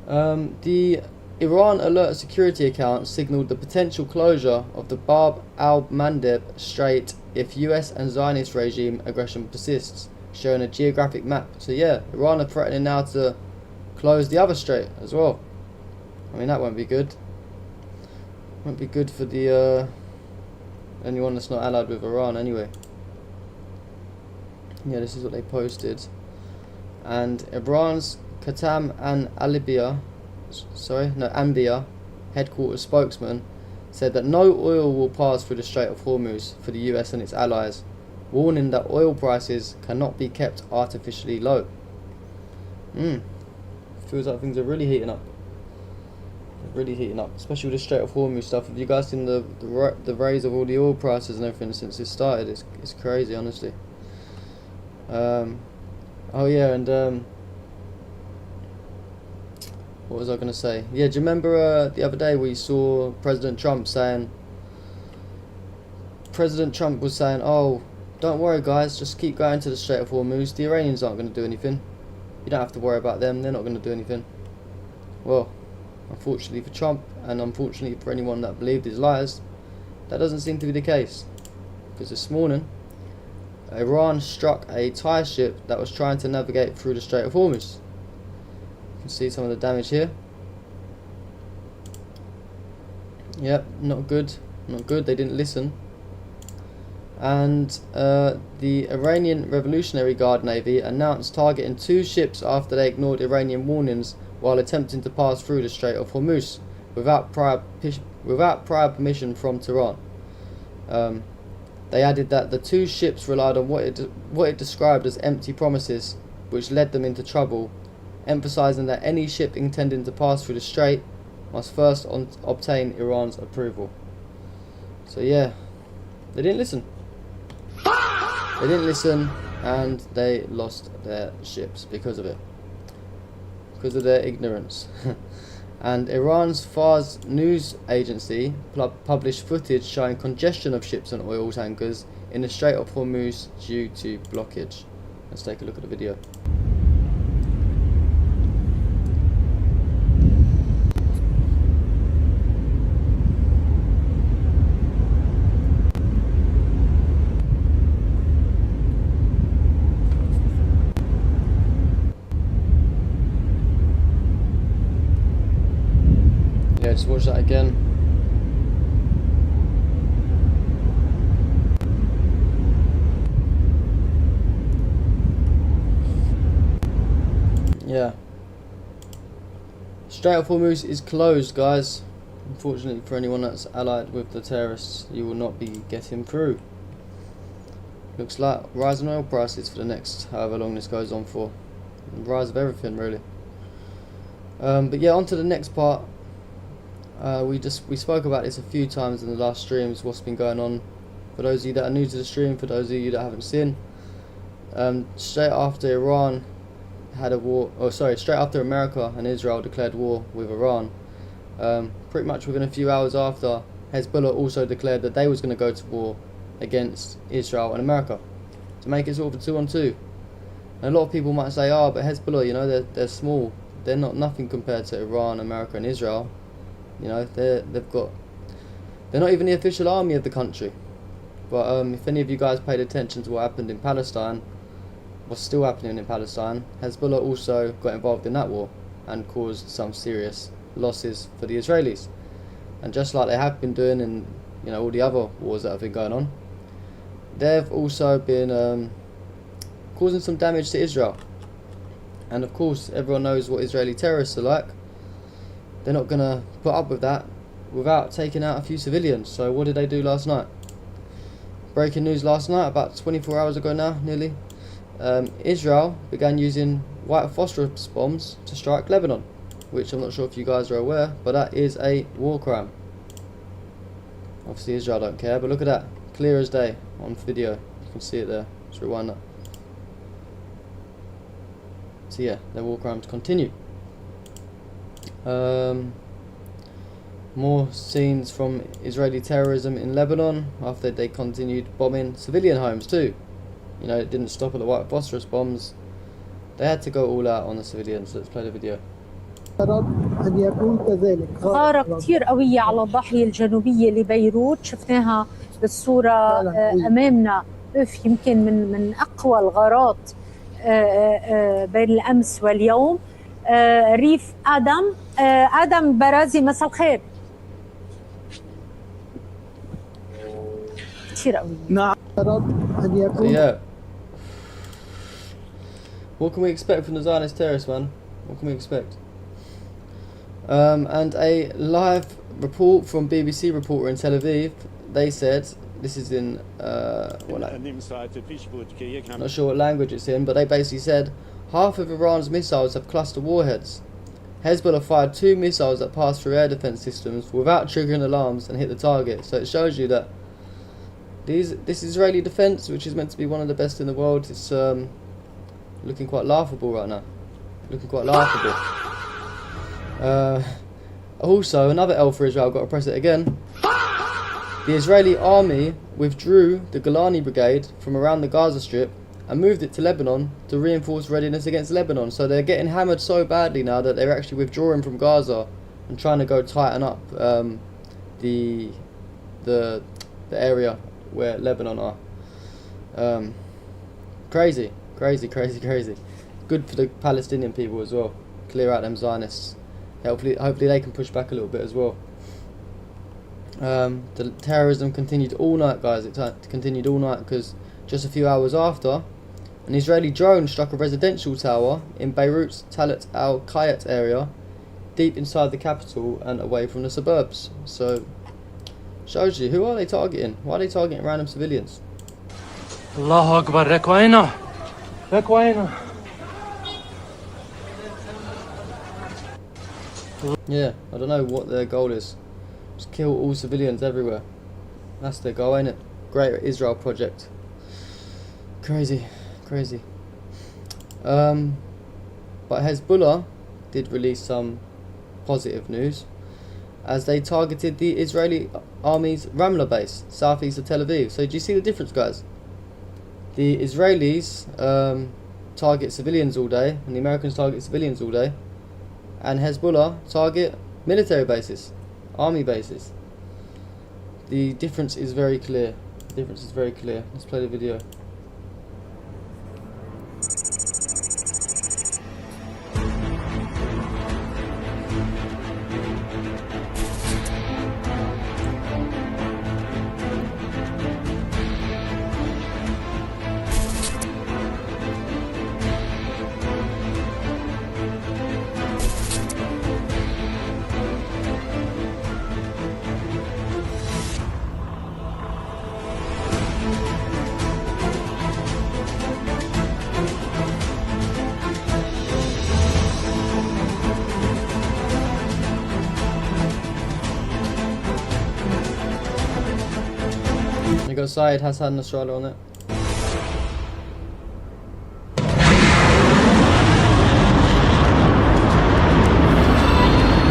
Speaker 5: The Iran Alert security account signaled the potential closure of the Bab al-Mandeb Strait if US and Zionist regime aggression persists, showing a geographic map. So yeah, Iran are threatening now to close the other strait as well. I mean, that won't be good. Won't be good for the anyone that's not allied with Iran anyway. Yeah, this is what they posted. And Iran's Qatam and Anbiya headquarters spokesman said that no oil will pass through the Strait of Hormuz for the US and its allies, warning that oil prices cannot be kept artificially low. Feels like things are really heating up. They're really heating up, especially with the Strait of Hormuz stuff. Have you guys seen the raise of all the oil prices and everything since it started? It's crazy, honestly. Oh yeah, and what was I going to say? Yeah, do you remember the other day we saw President Trump saying... President Trump was saying, oh, don't worry guys, just keep going to the Strait of Hormuz. The Iranians aren't going to do anything. You don't have to worry about them, they're not going to do anything. Well, unfortunately for Trump, and unfortunately for anyone that believed his lies, that doesn't seem to be the case. Because this morning, Iran struck a Thai ship that was trying to navigate through the Strait of Hormuz. You can see some of the damage here. Yep, not good. Not good, they didn't listen. And the Iranian Revolutionary Guard Navy announced targeting 2 ships after they ignored Iranian warnings while attempting to pass through the Strait of Hormuz without prior permission from Tehran. They added that the 2 ships relied on what it described as empty promises, which led them into trouble, emphasizing that any ship intending to pass through the strait must first obtain Iran's approval. So yeah, they didn't listen. They didn't listen, and they lost their ships because of it. Because of their ignorance. And Iran's Fars news agency published footage showing congestion of ships and oil tankers in the Strait of Hormuz due to blockage. Let's take a look at the video. Yeah, just watch that again. Yeah. Strait of Hormuz is closed, guys. Unfortunately for anyone that's allied with the terrorists, you will not be getting through. Looks like rising oil prices for the next however long this goes on for. And rise of everything, really. But yeah, on to the next part. We spoke about this a few times in the last streams, what's been going on. For those of you that are new to the stream, for those of you that haven't seen, straight after Iran had a war, straight after America and Israel declared war with Iran, pretty much within a few hours after, Hezbollah also declared that they was going to go to war against Israel and America, to make it sort of a 2-on-2. And a lot of people might say, oh, but Hezbollah, you know, they're small, they're not nothing compared to Iran, America and Israel. You know, they're not even the official army of the country. But if any of you guys paid attention to what happened in Palestine, what's still happening in Palestine, Hezbollah also got involved in that war and caused some serious losses for the Israelis. And just like they have been doing in, you know, all the other wars that have been going on, they've also been causing some damage to Israel. And of course, everyone knows what Israeli terrorists are like. They're not going to put up with that without taking out a few civilians. So what did they do last night? Breaking news last night, about 24 hours ago now, nearly. Israel began using white phosphorus bombs to strike Lebanon, which I'm not sure if you guys are aware, but that is a war crime. Obviously Israel don't care, but look at that, clear as day on video. You can see it there. Let's rewind that. So yeah, their war crimes continue. More scenes from Israeli terrorism in Lebanon after they continued bombing civilian homes too. You know, it didn't stop at the white phosphorus bombs. They had to go all out on the civilians. Let's play the video.
Speaker 12: غارة كتير قوية على الضاحية الجنوبية لبيروت، شفناها بالصورة أمامنا. يمكن من أقوى الغارات بين الأمس واليوم. ريف آدم برازي، مساء الخير. كتير قوية.
Speaker 2: نعم.
Speaker 5: Yeah. What can we expect from the Zionist terrorists, man? What can we expect? And a live report from BBC reporter in Tel Aviv, they said, this is in, I'm not sure what language it's in, but they basically said, half of Iran's missiles have cluster warheads. Hezbollah fired 2 missiles that passed through air defense systems without triggering alarms and hit the target. So it shows you that this Israeli defense, which is meant to be one of the best in the world, is looking quite laughable right now. Looking quite laughable. Also, another L for Israel, I've got to press it again. The Israeli army withdrew the Golani Brigade from around the Gaza Strip and moved it to Lebanon to reinforce readiness against Lebanon. So they're getting hammered so badly now that they're actually withdrawing from Gaza and trying to go tighten up the area where Lebanon are. Crazy. Good for the Palestinian people as well. Clear out them Zionists. Hopefully they can push back a little bit as well. The terrorism continued all night, guys. It continued all night because just a few hours after, an Israeli drone struck a residential tower in Beirut's Talat al-Kayat area, deep inside the capital and away from the suburbs. So, shows you, who are they targeting? Why are they targeting random civilians?
Speaker 8: Allahu Akbar, rekwaina.
Speaker 5: Yeah, I don't know what their goal is. Just kill all civilians everywhere. That's their goal, ain't it? Great Israel project. Crazy. But Hezbollah did release some positive news, as they targeted the Israeli army's Ramla base, southeast of Tel Aviv. So do you see the difference, guys? The Israelis target civilians all day, and the Americans target civilians all day, and Hezbollah target military bases, army bases. The difference is very clear. Let's play the video. You got Syed Hassan Nasrallah on it.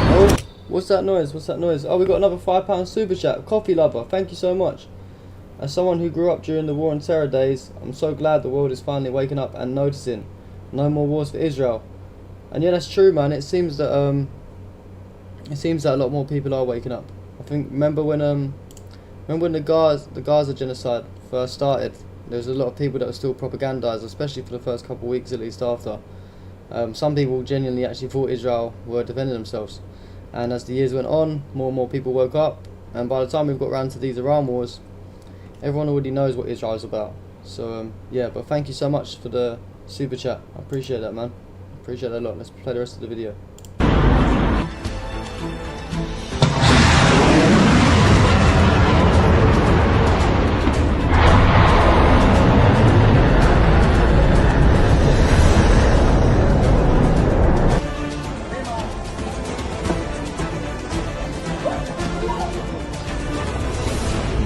Speaker 5: Oh, what's that noise? Oh, we got another £5 super chat. Coffee lover, thank you so much. As someone who grew up during the war on terror days, I'm so glad the world is finally waking up and noticing. No more wars for Israel. And yeah, that's true, man. It seems that a lot more people are waking up. I think remember when the Gaza genocide first started, there was a lot of people that were still propagandized, especially for the first couple of weeks at least after. Some people genuinely actually thought Israel were defending themselves. And as the years went on, more and more people woke up. And by the time we've got around to these Iran wars, everyone already knows what Israel is about. So yeah, but thank you so much for the super chat. I appreciate that, man. I appreciate that a lot. Let's play the rest of the video.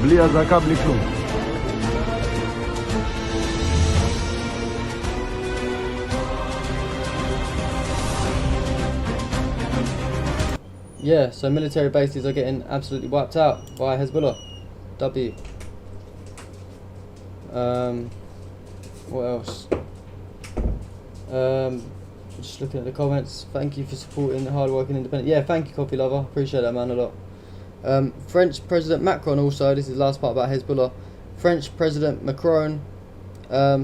Speaker 13: בלי אזעקה, בלי כלום.
Speaker 5: Yeah, so military bases are getting absolutely wiped out by Hezbollah. W. What else? Just looking at the comments. Thank you for supporting the hard-working independent. Yeah, thank you, Coffee Lover. Appreciate that, man, a lot. French President Macron also, this is the last part about Hezbollah. French President Macron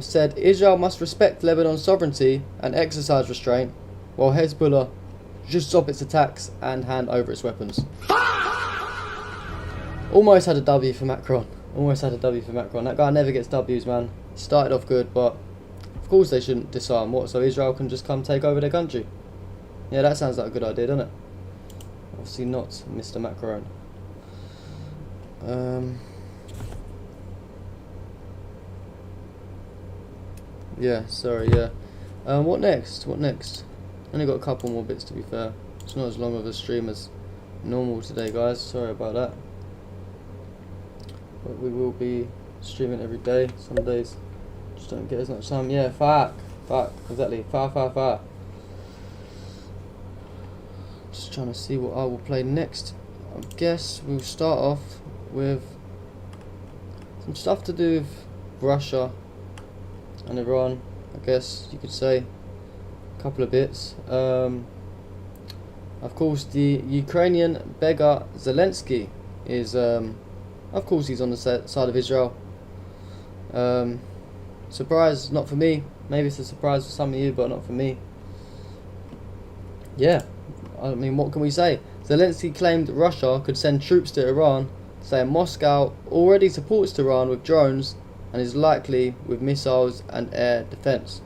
Speaker 5: said Israel must respect Lebanon's sovereignty and exercise restraint, while Hezbollah should stop its attacks and hand over its weapons. Almost had a W for Macron. Almost had a W for Macron. That guy never gets W's, man. Started off good, but of course they shouldn't disarm. What, so Israel can just come take over their country? Yeah, that sounds like a good idea, doesn't it? Obviously not Mr. Macron. Yeah, sorry, yeah. What next? What next? Only got a couple more bits, to be fair. It's not as long of a stream as normal today, guys. Sorry about that. But we will be streaming every day. Some days just don't get as much time. Yeah, fuck, exactly. Far. Just trying to see what I will play next. I guess we'll start off with some stuff to do with Russia and Iran, I guess you could say. A couple of bits. Of course, the Ukrainian beggar Zelensky is, of course, he's on the side of Israel. Surprise, not for me. Maybe it's a surprise for some of you, but not for me. Yeah, I mean, what can we say? Zelensky claimed Russia could send troops to Iran, saying Moscow already supports Tehran with drones and is likely with missiles and air defense.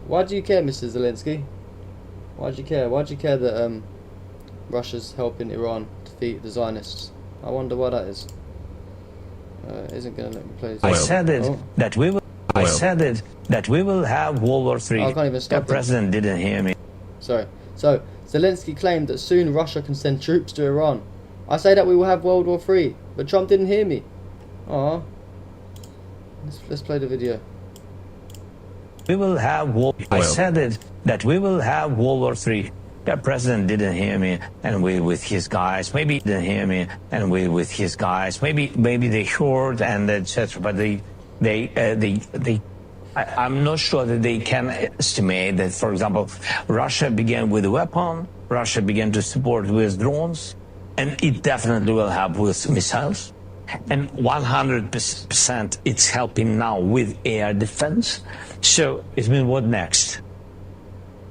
Speaker 5: Why do you care, Mr. Zelensky? Why do you care? Why do you care that Russia's helping Iran defeat the Zionists? I wonder why that is. It isn't going to let me play this.
Speaker 14: I said it that we will. I said it that we will have World War III.
Speaker 5: I can't even stop.
Speaker 14: The president didn't hear me.
Speaker 5: Sorry. So Zelensky claimed that soon Russia can send troops to Iran. I say that we will have World War III, but Trump didn't hear me. Aww. Let's play the video.
Speaker 14: We will have war. I said it that we will have World War III. The president didn't hear me, and we with his guys maybe didn't hear me, and we with his guys maybe they heard and etc. But I'm not sure that they can estimate that. For example, Russia began with a weapon. Russia began to support with drones, and it definitely will help with missiles. And 100% it's helping now with air defense. So it means what next?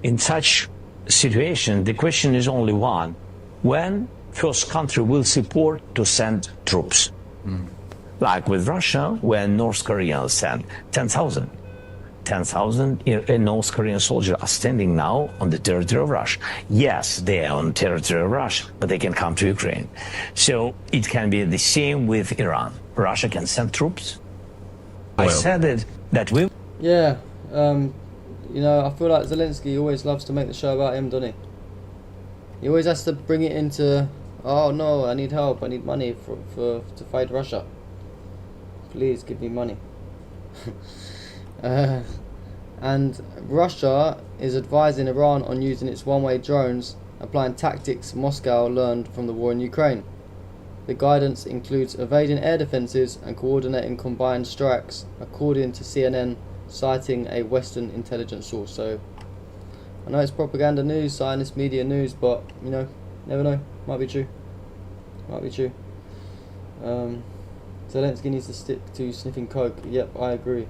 Speaker 14: In such situation, the question is only one: when first country will support to send troops? Like with Russia, when North Korea sent 10,000 North Korean soldiers are standing now on the territory of Russia. Yes, they are on the territory of Russia, but they can come to Ukraine. So it can be the same with Iran. Russia can send troops. I said it that we.
Speaker 5: Yeah, you know, I feel like Zelensky always loves to make the show about him, doesn't he? He always has to bring it into, oh no, I need help, I need money to fight Russia. Please give me money. And Russia is advising Iran on using its one-way drones, applying tactics Moscow learned from the war in Ukraine. The guidance includes evading air defences and coordinating combined strikes, according to CNN, citing a Western intelligence source. So, I know it's propaganda news, Zionist media news, but, you know, never know. Might be true. Might be true. Zelensky needs to stick to sniffing coke. Yep, I agree.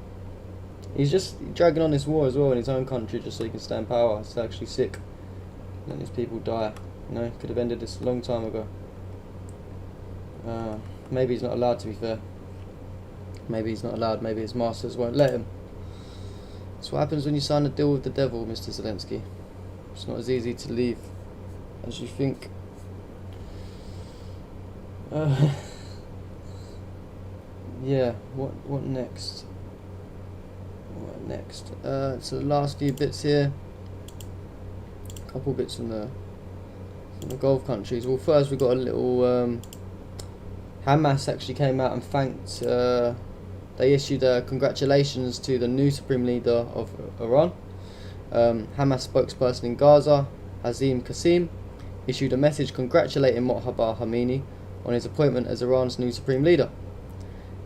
Speaker 5: He's just dragging on this war as well in his own country just so he can stay in power. It's actually sick. Letting these people die. You know, could have ended this a long time ago. Maybe he's not allowed, to be fair. Maybe he's not allowed. Maybe his masters won't let him. That's what happens when you sign a deal with the devil, Mr. Zelensky. It's not as easy to leave as you think. Yeah, what next? What next? So the last few bits here. A couple bits from the Gulf countries. Well, first we got a little. Hamas actually came out and thanked. They issued congratulations to the new supreme leader of Iran. Hamas spokesperson in Gaza, Hazim Qasim, issued a message congratulating Mojtaba Khamenei on his appointment as Iran's new supreme leader.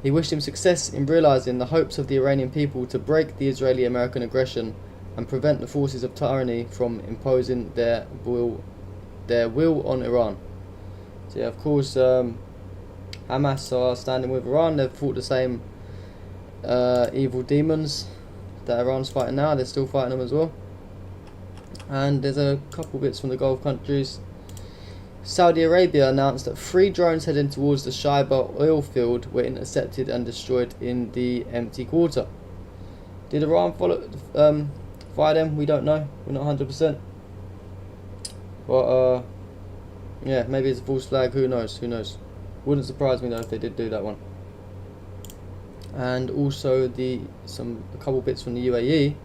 Speaker 5: He wished him success in realising the hopes of the Iranian people to break the Israeli-American aggression and prevent the forces of tyranny from imposing their will on Iran. So yeah, of course, Hamas are standing with Iran. They've fought the same evil demons that Iran's fighting now. They're still fighting them as well. And there's a couple bits from the Gulf countries. Saudi Arabia announced that 3 drones heading towards the Shaiba oil field were intercepted and destroyed in the empty quarter. Did Iran fire them? We don't know. We're not 100%. But yeah, maybe it's a false flag. Who knows? Who knows? Wouldn't surprise me though if they did do that one. And also a couple bits from the UAE.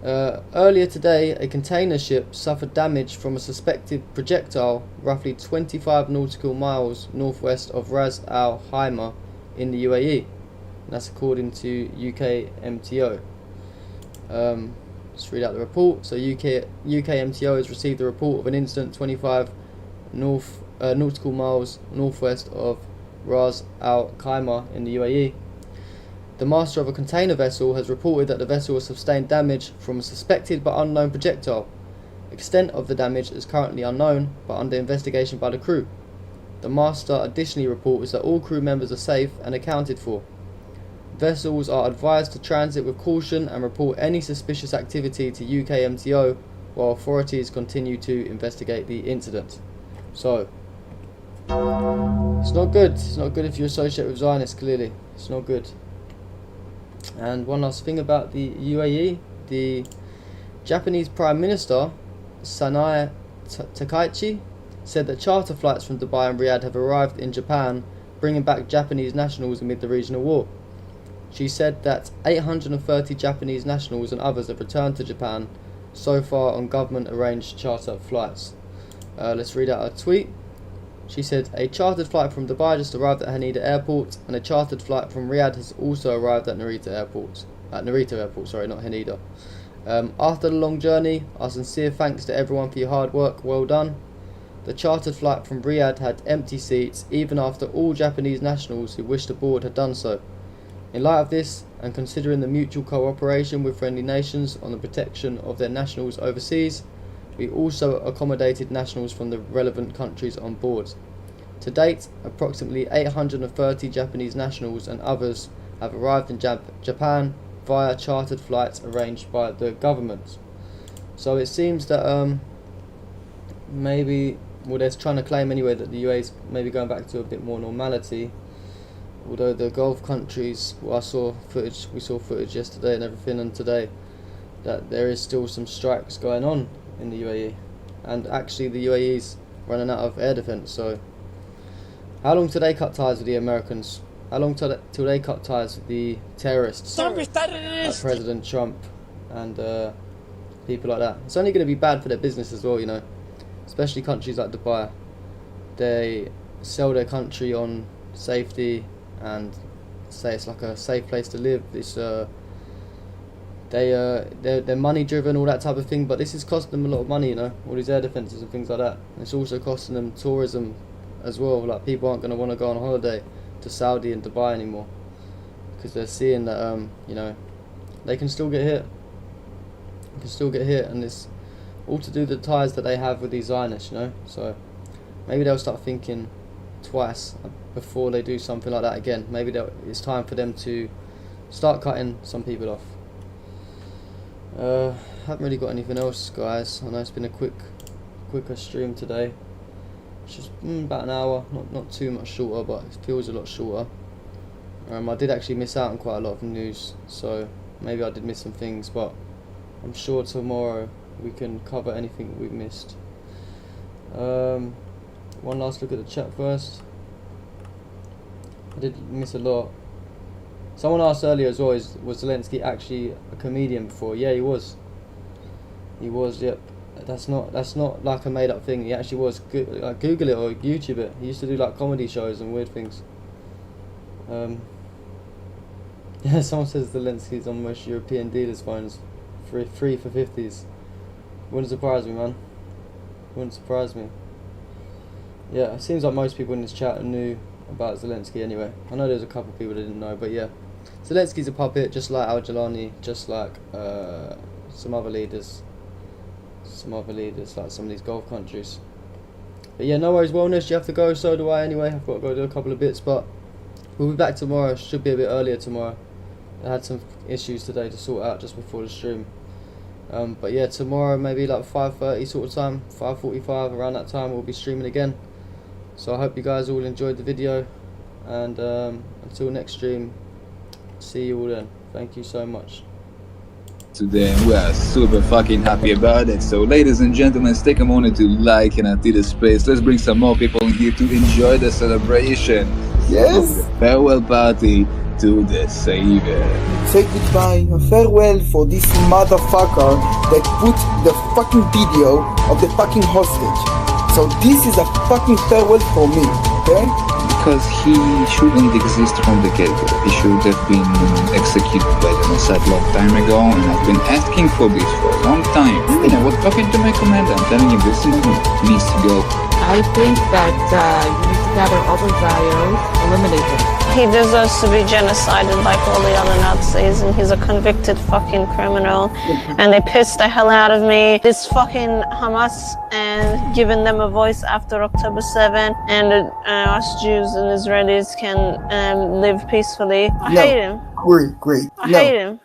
Speaker 5: Earlier today, a container ship suffered damage from a suspected projectile roughly 25 nautical miles northwest of Ras Al Khaimah in the UAE. And that's according to UK MTO. Let's read out the report. So UK MTO has received a report of an incident 25 nautical miles northwest of Ras Al Khaimah in the UAE. The master of a container vessel has reported that the vessel has sustained damage from a suspected but unknown projectile. Extent of the damage is currently unknown, but under investigation by the crew. The master additionally reports that all crew members are safe and accounted for. Vessels are advised to transit with caution and report any suspicious activity to UK MTO while authorities continue to investigate the incident. So, it's not good. It's not good if you associate with Zionists, clearly. It's not good. And one last thing about the UAE, the Japanese Prime Minister, Sanae Takaichi, said that charter flights from Dubai and Riyadh have arrived in Japan, bringing back Japanese nationals amid the regional war. She said that 830 Japanese nationals and others have returned to Japan so far on government-arranged charter flights. Let's read out a tweet. She said, a chartered flight from Dubai just arrived at Haneda Airport, and a chartered flight from Riyadh has also arrived at Narita Airport. Sorry, not Haneda. After the long journey, our sincere thanks to everyone for your hard work. Well done. The chartered flight from Riyadh had empty seats, even after all Japanese nationals who wished to board had done so. In light of this, and considering the mutual cooperation with friendly nations on the protection of their nationals overseas, we also accommodated nationals from the relevant countries on board. To date, approximately 830 Japanese nationals and others have arrived in Japan via chartered flights arranged by the government. So it seems that maybe, well, they're trying to claim anyway that the UAE is maybe going back to a bit more normality. Although the Gulf countries, well, we saw footage yesterday and everything, and today, that there is still some strikes going on in the UAE, and actually the UAE's running out of air defense. So how long till they cut ties with the Americans? How long till they cut ties with the terrorists like President Trump and people like that? It's only going to be bad for their business as well, you know, especially countries like Dubai. They sell their country on safety and say it's like a safe place to live. It's they're money driven, all that type of thing, but this is costing them a lot of money, you know, all these air defences and things like that. And it's also costing them tourism as well. Like, people aren't going to want to go on holiday to Saudi and Dubai anymore, because they're seeing that you know, they can still get hit. They can still get hit, and it's all to do with the ties that they have with these Zionists, you know. So maybe they'll start thinking twice before they do something like that again. Maybe it's time for them to start cutting some people off. Haven't really got anything else, guys. I know it's been a quicker stream today. It's just about an hour, not too much shorter, but it feels a lot shorter. I did actually miss out on quite a lot of news, so maybe I did miss some things, but I'm sure tomorrow we can cover anything we've missed. One last look at the chat first. I did miss a lot. Someone asked earlier as well, was Zelensky actually a comedian before? Yeah, he was. He was, yep. That's not like a made up thing. He actually was. Like, Google it or YouTube it. He used to do like comedy shows and weird things. Yeah, someone says Zelensky's on most European dealers' phones, free for 50s. Wouldn't surprise me, man. Wouldn't surprise me. Yeah, it seems like most people in this chat knew about Zelensky anyway. I know there's a couple of people that didn't know, but yeah. Zelensky's a puppet, just like Al-Jalani, just like some other leaders, like some of these Gulf countries. But yeah, no worries, Wellness, you have to go, so do I anyway. I've got to go do a couple of bits, but we'll be back tomorrow. Should be a bit earlier tomorrow. I had some issues today to sort out just before the stream. But yeah, tomorrow maybe like 5:30 sort of time, 5:45, around that time we'll be streaming again. So I hope you guys all enjoyed the video, and until next stream, see you all then. Thank you so much.
Speaker 1: Today, we are super fucking happy about it. So ladies and gentlemen, take a moment to like and empty the space. Let's bring some more people in here to enjoy the celebration.
Speaker 2: Yes.
Speaker 1: The farewell party to the Savior.
Speaker 2: Say goodbye, a farewell for this motherfucker that put the fucking video of the fucking hostage. So this is a fucking farewell for me, okay?
Speaker 1: Because he shouldn't exist from the get-go. He should have been executed by the Mossad long time ago, and I've been asking for this for a long time. And I was talking to my commander, I'm telling him this needs to go.
Speaker 3: I think that you need to gather all the Zios, eliminate them.
Speaker 4: He deserves to be genocided like all the other Nazis, and he's a convicted fucking criminal. And they pissed the hell out of me. This fucking Hamas and giving them a voice after October 7, and us Jews and Israelis can live peacefully. I hate him.
Speaker 2: Great.
Speaker 4: I hate him.